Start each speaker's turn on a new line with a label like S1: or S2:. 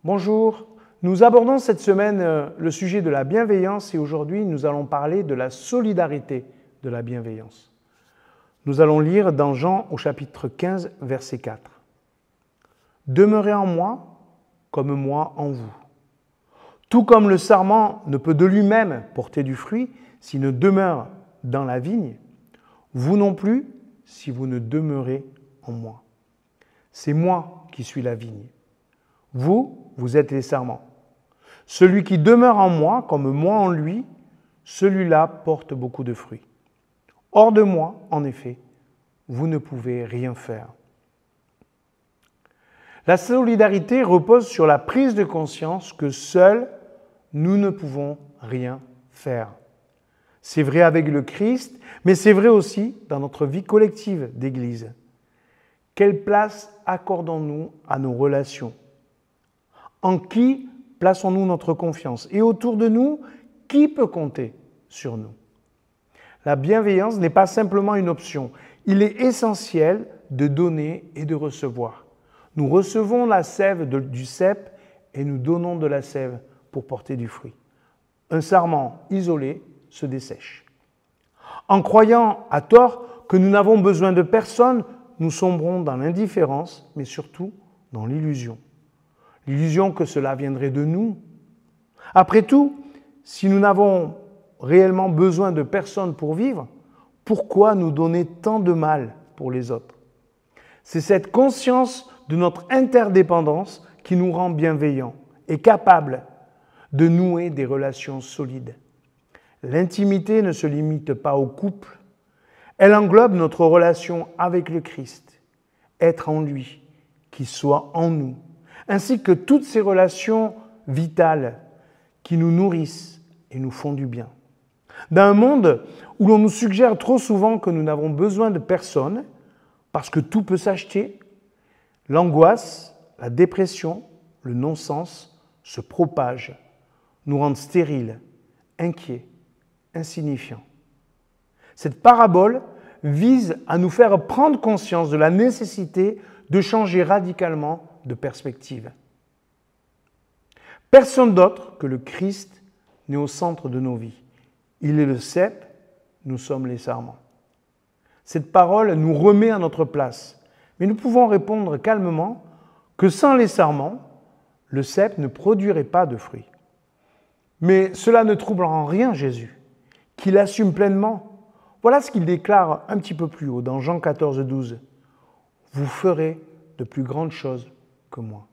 S1: Bonjour, nous abordons cette semaine le sujet de la bienveillance et aujourd'hui nous allons parler de la solidarité de la bienveillance. Nous allons lire dans Jean au chapitre 15, verset 4. « Demeurez en moi comme moi en vous. Tout comme le sarment ne peut de lui-même porter du fruit s'il ne demeure dans la vigne, vous non plus si vous ne demeurez en moi. C'est moi qui suis la vigne. Vous êtes les sarments. Celui qui demeure en moi, comme moi en lui, celui-là porte beaucoup de fruits. Hors de moi, en effet, vous ne pouvez rien faire. » La solidarité repose sur la prise de conscience que seuls, nous ne pouvons rien faire. C'est vrai avec le Christ, mais c'est vrai aussi dans notre vie collective d'Église. Quelle place accordons-nous à nos relations ? En qui plaçons-nous notre confiance ? Et autour de nous, qui peut compter sur nous ? La bienveillance n'est pas simplement une option. Il est essentiel de donner et de recevoir. Nous recevons la sève du cep et nous donnons de la sève pour porter du fruit. Un sarment isolé se dessèche. En croyant à tort que nous n'avons besoin de personne, nous sombrons dans l'indifférence, mais surtout dans l'illusion. L'illusion que cela viendrait de nous. Après tout, si nous n'avons réellement besoin de personne pour vivre, pourquoi nous donner tant de mal pour les autres ? C'est cette conscience de notre interdépendance qui nous rend bienveillants et capables de nouer des relations solides. L'intimité ne se limite pas au couple, elle englobe notre relation avec le Christ, être en lui, qu'il soit en nous, ainsi que toutes ces relations vitales qui nous nourrissent et nous font du bien. Dans un monde où l'on nous suggère trop souvent que nous n'avons besoin de personne, parce que tout peut s'acheter, l'angoisse, la dépression, le non-sens se propagent, nous rendent stériles, inquiets, insignifiants. Cette parabole vise à nous faire prendre conscience de la nécessité de changer radicalement de perspective. Personne d'autre que le Christ n'est au centre de nos vies. Il est le cep, nous sommes les sarments. Cette parole nous remet à notre place, mais nous pouvons répondre calmement que sans les sarments, le cep ne produirait pas de fruits. Mais cela ne trouble en rien Jésus, qu'il assume pleinement. Voilà ce qu'il déclare un petit peu plus haut dans Jean 14, 12. « Vous ferez de plus grandes choses que moi. »